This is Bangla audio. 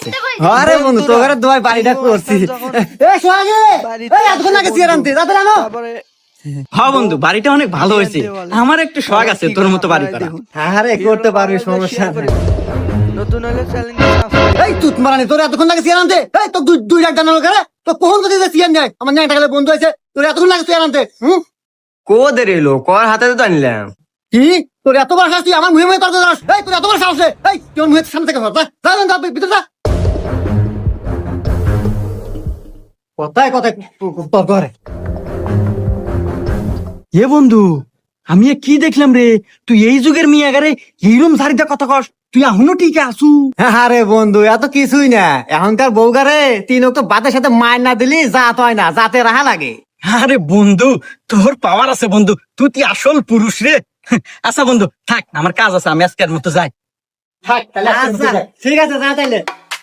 আছে। আরে বন্ধু তোর দোয়ায় বাড়িটা করছি। এই সোহাগে, এই এতক্ষণ আগে চেয়ার আনতে যাতে জানো। হ্যাঁ বন্ধু, বাড়িটা অনেক ভালো হয়েছে। আমার একটু শখ আছে তোর মতো বাড়ি করা। আরে করতে পারবি, সমস্যা নেই। নতুন হলে চ্যালেঞ্জ এই তুত মারানি, তোর এতক্ষণ লাগে চেয়ার আনতে? এই তো দুই লাখ জানালো করে তো কখন কোথায় চেয়ার নেয়? আমার ন্যাংটা গেলে বন্ধু আছে, তোর এতক্ষণ লাগে চেয়ার আনতে? কো দেরি এলো, কর হাতে তো আনলাম। কি তোর এত বড় সাহস? তুই আমার মুহে মুহে তর্ক করিস? এই তোর এত বড় সাহস রে? এই তুই আমার মুহের সামনে থেকে সর, যা ভিতরে যা। কথায় কথায় তর্ক করে। এ বন্ধু, আমি এ কি দেখলাম রে? তুই এই যুগের মেয়ে আগারে এইরকম সারিটা কথা কস? তুই এখনো ঠিক আসু? আরে বন্ধু এত কিছুই না, এখনকার বউগারে তিন তো বাতের সাথে মায়ের না দিলি জাত হয় না, জাতে রাহা লাগে। আরে বন্ধু, তোর পাওয়ার আছে বন্ধু, তুই আসল পুরুষ রে। আচ্ছা বন্ধু থাক, আমার কাজ আছে, আমি আজকের মতো যাই। ঠিক আছে, যা তাইলে।